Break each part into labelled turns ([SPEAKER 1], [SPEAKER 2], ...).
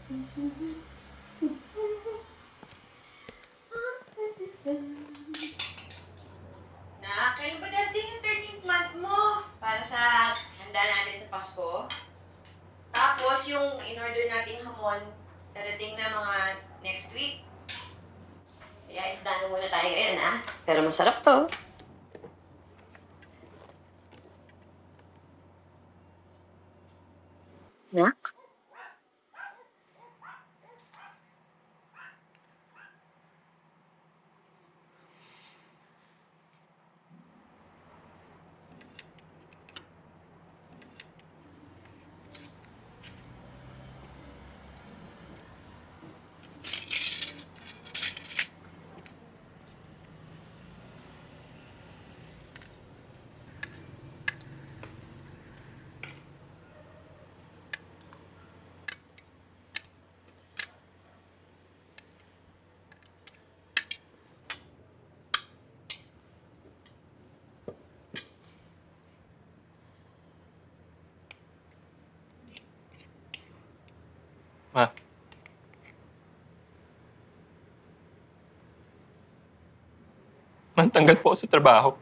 [SPEAKER 1] Kailan ba darating yung 13th month mo? Para sa handa natin sa Pasko? Tapos yung in-order nating hamon, darating na mga next week. Kaya isda na muna tayo ngayon, ha? Pero masarap to. Nak?
[SPEAKER 2] Ma. Mantanggal po ako sa trabaho.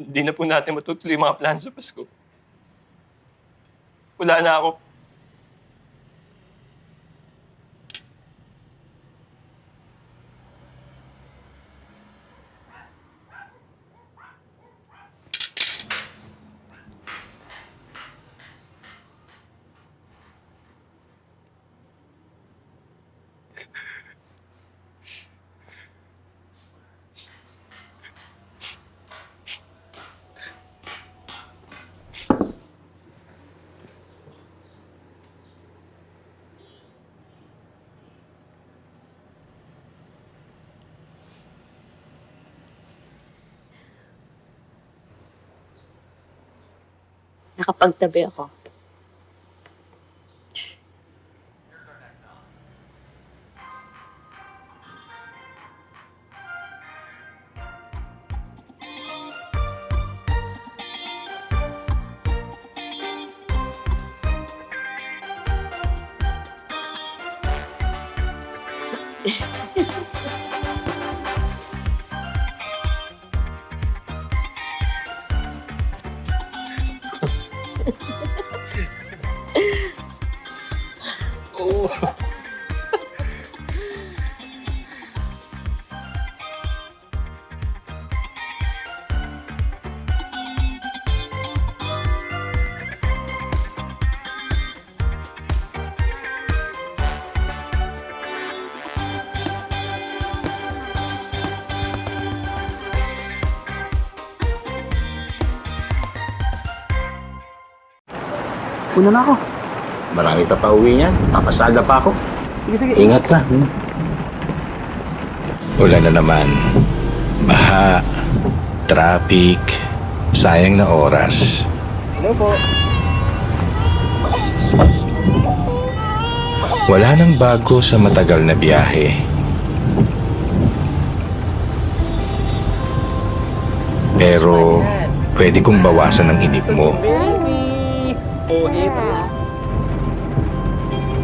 [SPEAKER 2] Hindi na po natin matutuloy yung mga plano sa Pasko. Wala na ako.
[SPEAKER 1] Nakapagtabi ako.
[SPEAKER 2] Oo.
[SPEAKER 3] Una na ako.
[SPEAKER 4] Marami pa pauwi niyan. Papasada pa ako.
[SPEAKER 3] Sige, sige.
[SPEAKER 4] Ingat ka. Ulan na naman. Baha. Traffic. Sayang na oras.
[SPEAKER 3] Hello po.
[SPEAKER 4] Wala nang bago sa matagal na biyahe. Pero pwede kong bawasan ang inip mo.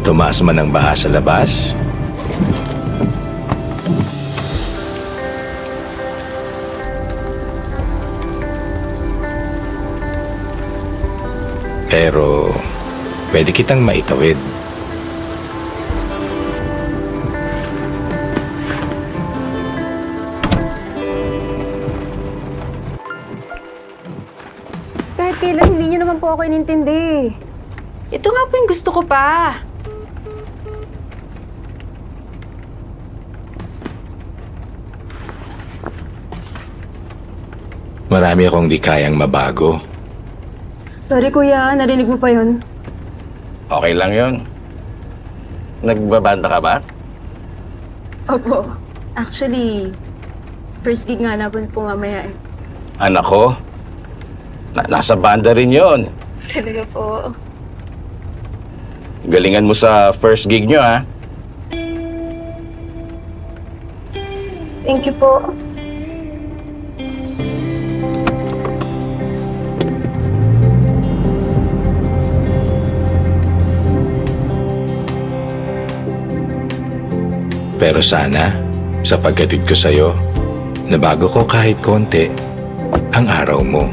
[SPEAKER 4] Tumaas man ang baha sa labas. Pero pwede kitang maitawid.
[SPEAKER 5] Kahit kailan, hindi niyo naman po ako inintindi. Ito nga po yung gusto ko pa.
[SPEAKER 4] Marami akong di kayang mabago.
[SPEAKER 5] Sorry kuya, narinig mo pa yun.
[SPEAKER 4] Okay lang yon. Nagbabanta ka ba?
[SPEAKER 5] Opo. Actually, first gig nga na po mamaya eh.
[SPEAKER 4] Anak ko, nasa banda rin yon.
[SPEAKER 5] Talaga po.
[SPEAKER 4] Galingan mo sa first gig nyo, ha?
[SPEAKER 5] Thank you po.
[SPEAKER 4] Pero sana, sa pagkatid ko sa'yo, nabago ko kahit konti ang araw mo.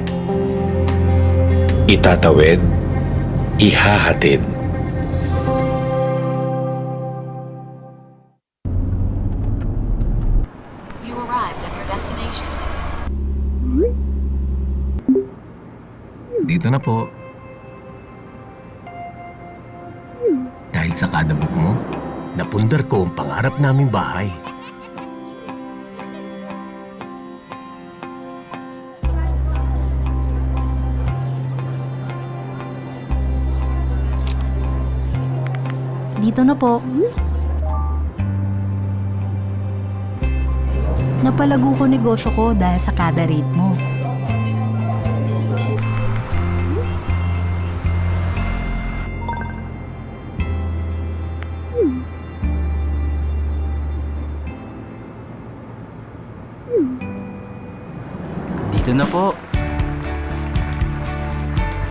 [SPEAKER 4] Itatawid, ihahatid.
[SPEAKER 6] You arrived at your destination.
[SPEAKER 7] Dito na po. Dahil sa kadabog mo, napundar ko ang pangarap naming bahay.
[SPEAKER 8] Dito na po. Napalago ko negosyo ko dahil sa kada rate mo.
[SPEAKER 9] Dito na po.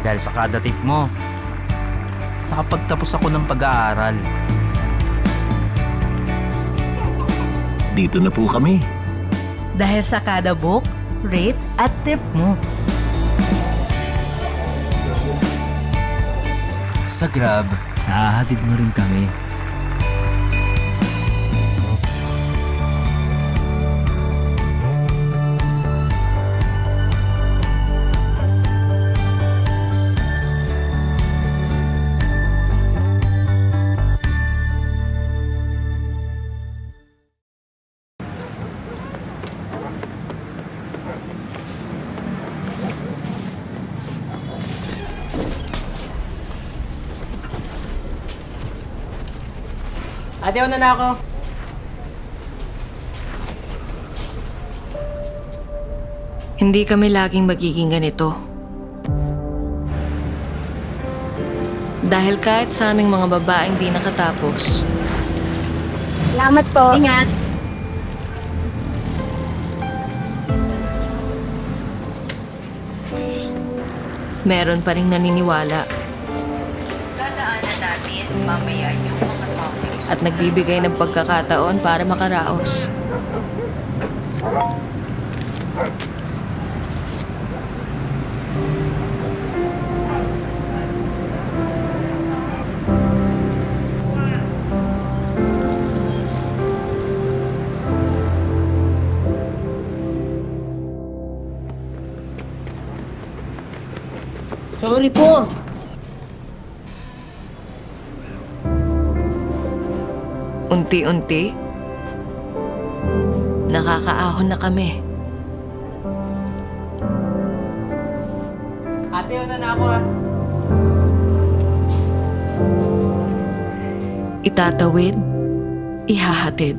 [SPEAKER 9] Dahil sa kada tip mo, nakapagtapos ako ng pag-aaral.
[SPEAKER 7] Dito na po kami.
[SPEAKER 8] Dahil sa kada book, rate at tip mo.
[SPEAKER 9] Sa Grab, nahahatid mo rin kami.
[SPEAKER 3] Ate, una na ako.
[SPEAKER 10] Hindi kami laging magiging ganito. Dahil kahit sa aming mga babaeng di nakatapos,
[SPEAKER 5] Salamat po.
[SPEAKER 10] ingat! Meron pa rin naniniwala
[SPEAKER 1] Dadaanan natin mamaya yung mga topics.
[SPEAKER 10] at nagbibigay ng pagkakataon para makaraos.
[SPEAKER 3] Sorry po.
[SPEAKER 10] Unti-unti, nakakaahon na kami.
[SPEAKER 3] Ate, una na ako ah.
[SPEAKER 10] Itatawid, ihahatid.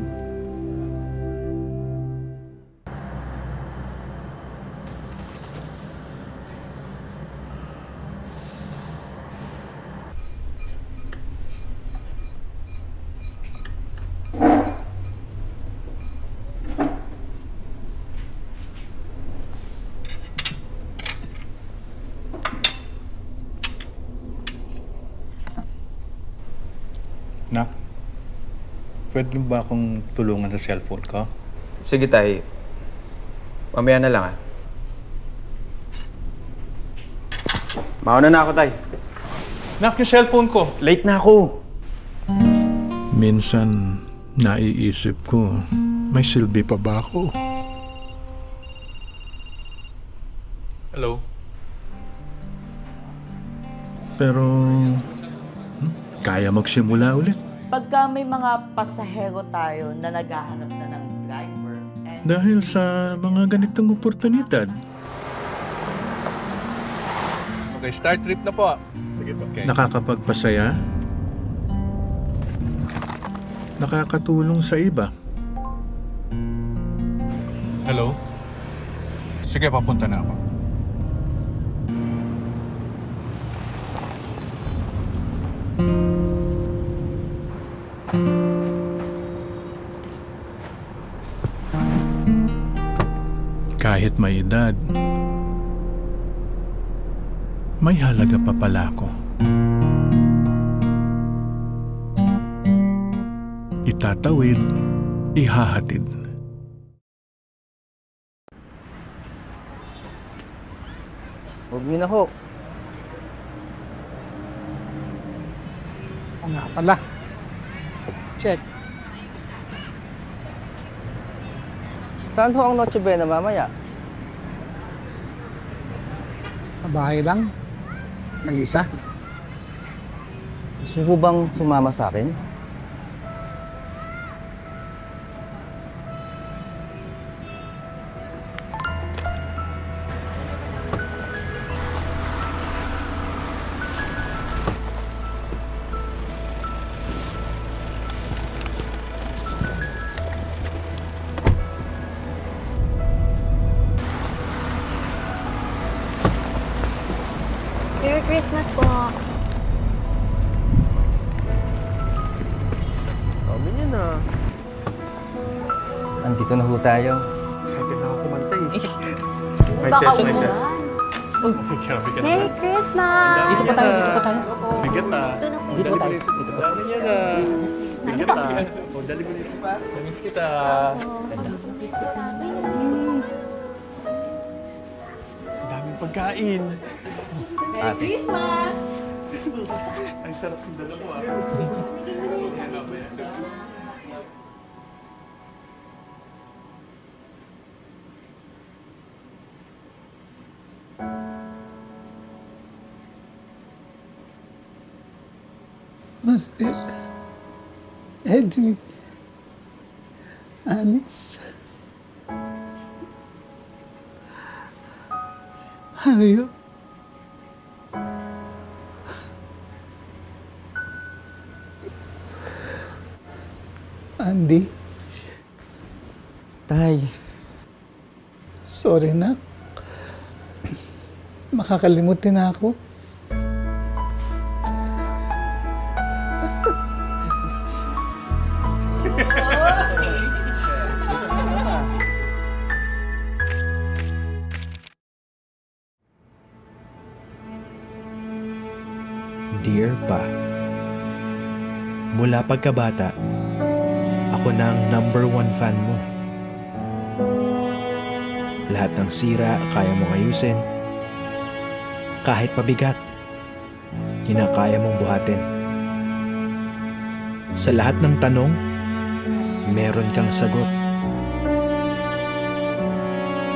[SPEAKER 4] Nak, pwede ba akong tulungan sa cellphone ko?
[SPEAKER 2] Sige, tay. Mamaya na lang, ah. Mauna na ako, tay.
[SPEAKER 4] Nak, yung cellphone ko.
[SPEAKER 2] Late na ako.
[SPEAKER 4] Minsan, naiisip ko, may silbi pa ba ako?
[SPEAKER 2] Hello?
[SPEAKER 4] Pero, kaya magsimula ulit.
[SPEAKER 11] Pagka may mga pasahero tayo na naghahanap na ng driver and
[SPEAKER 4] Dahil sa mga ganitong oportunidad,
[SPEAKER 2] Okay, start trip na po. Sige po. Okay.
[SPEAKER 4] nakakapagpasaya, nakakatulong sa iba.
[SPEAKER 2] Hello? Sige, papunta na ako.
[SPEAKER 4] Kahit may edad, may halaga pa pala ako. Itatawid, ihahatid.
[SPEAKER 3] Huwag niyo na ho. O nga pala. Check. Saan ho ang Noche Buena mamaya? Sa bahay lang. Mag-isa. Gusto mo bang sumama sa akin?
[SPEAKER 5] Merry Christmas po.
[SPEAKER 3] Sabi niyo na. Andito na ho tayo.
[SPEAKER 2] Excited na ako kumanta eh.
[SPEAKER 5] Baka
[SPEAKER 2] test,
[SPEAKER 5] umulan.
[SPEAKER 2] test. Grabe ka
[SPEAKER 5] Merry
[SPEAKER 2] naman.
[SPEAKER 5] Christmas!
[SPEAKER 3] Dito pa tayo, dito pa tayo.
[SPEAKER 2] Bigat ah.
[SPEAKER 5] Dito na po.
[SPEAKER 3] Dito pa tayo. Dito pa.
[SPEAKER 2] Dami niya na. Bigat ah. O, dali mo nito. Namiss kita. Ang daming pagkain.
[SPEAKER 3] Ate.
[SPEAKER 2] Ang sarap ng dala mo ah.
[SPEAKER 3] Edwin. Alice. Hayo. Andy. Tay. Sorry na. Makakalimutin na ako.
[SPEAKER 7] Dear Pa, mula pagkabata, ako na ang #1 fan mo. Lahat ng sira, kaya mong ayusin. Kahit pabigat, kinakaya mong buhatin. Sa lahat ng tanong, meron kang sagot.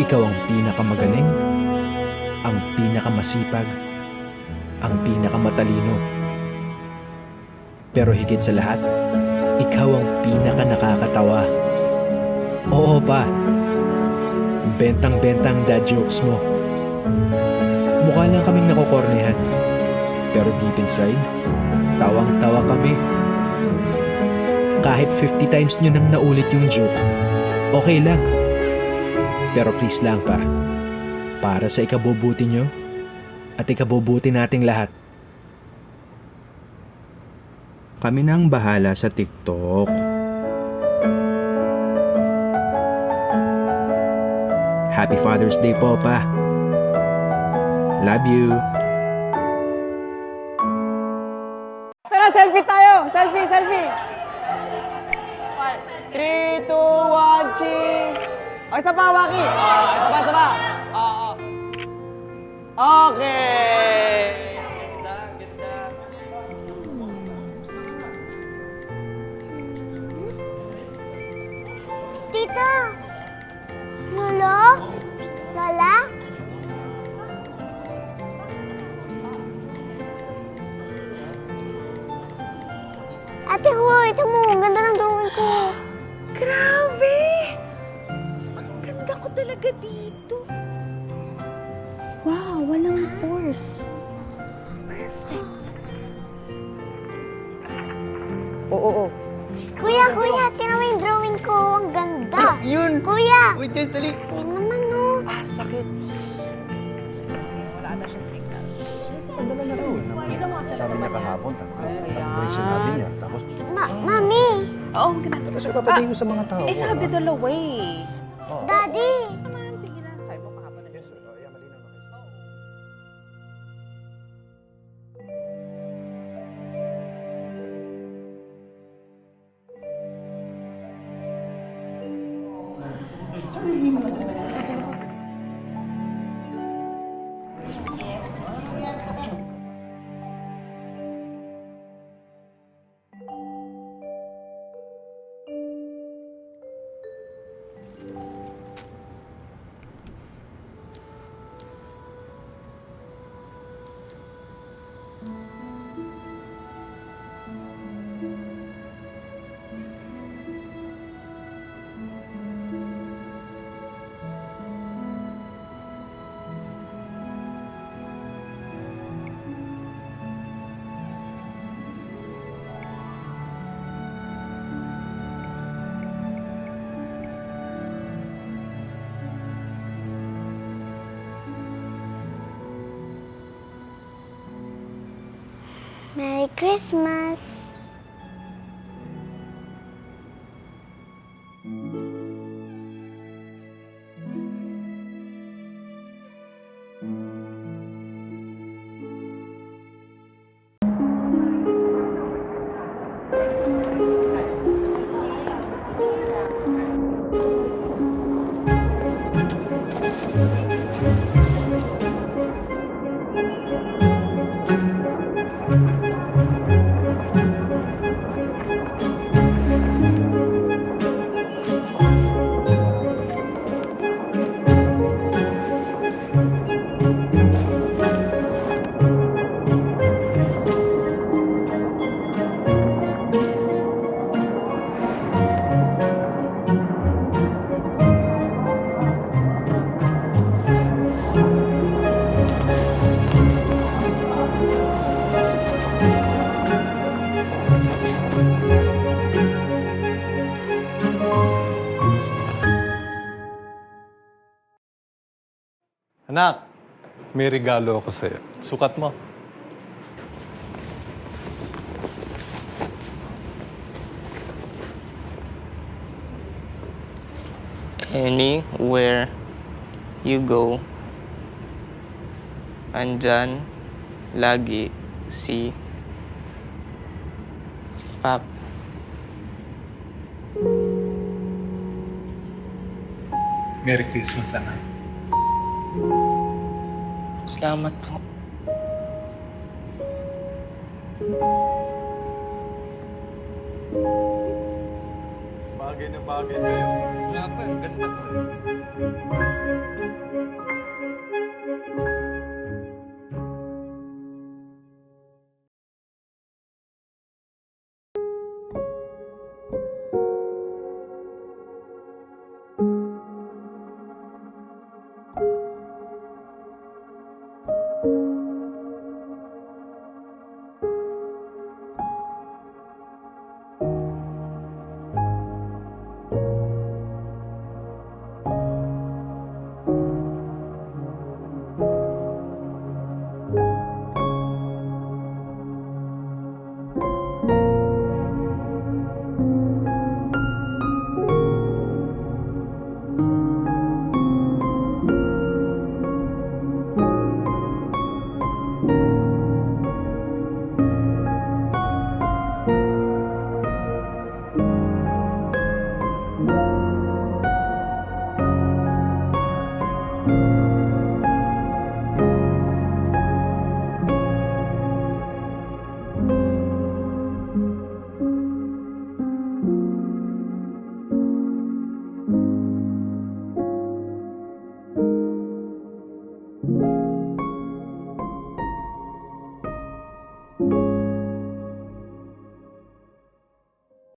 [SPEAKER 7] Ikaw ang pinakamagaling, ang pinakamasipag, ang pinakamatalino. Pero higit sa lahat, ikaw ang pinaka nakakatawa. Oo pa, bentang-bentang dad jokes mo. Mukha lang kaming nakokornehan, pero deep inside, tawang-tawa kami. Kahit 50 times nyo nang naulit yung joke, okay lang. Pero please lang pa, para sa ikabubuti nyo at ikabubuti nating lahat. Kami na ang bahala sa TikTok. Happy Father's Day po, Pa. Love you.
[SPEAKER 3] Tara, selfie tayo! Selfie, selfie! 3, 2, 1, cheese! O, isa pa, Waki! Isa pa. Okay! Ganda.
[SPEAKER 5] Tita! Lolo? Lola? Ate Hoy, ito mo. Ang ganda ng drawing ko. Grabe! Ang ganda ko talaga dito. Wow, walang pores. Perfect.
[SPEAKER 3] Oo.
[SPEAKER 5] Kuya, tira mo yung drawing ko. Ang ganda.
[SPEAKER 3] Yun!
[SPEAKER 5] Kuya!
[SPEAKER 3] Wait, guys, dali!
[SPEAKER 5] Yan naman, no.
[SPEAKER 3] Ah, sakit. Wala na siyang signal. Padala na raw. Sabi niya kahapon. Sinabi niya. Tapos,
[SPEAKER 5] Mami!
[SPEAKER 3] oo, ganun. Kasi papatingin ko sa mga tao.
[SPEAKER 11] sabi dalawa eh.
[SPEAKER 5] Daddy!
[SPEAKER 11] Naman, sige na. Sabi mo kahapon na.
[SPEAKER 3] Yes, sir. Malinaw na.
[SPEAKER 5] Merry Christmas!
[SPEAKER 3] Anak, may regalo ako sa'yo. Sukat mo.
[SPEAKER 9] Anywhere you go, andyan lagi si Pap.
[SPEAKER 3] Merry Christmas, anak.
[SPEAKER 9] Salamat po.
[SPEAKER 3] Bagay na bagay sa'yo. Wala pa, ganda ko.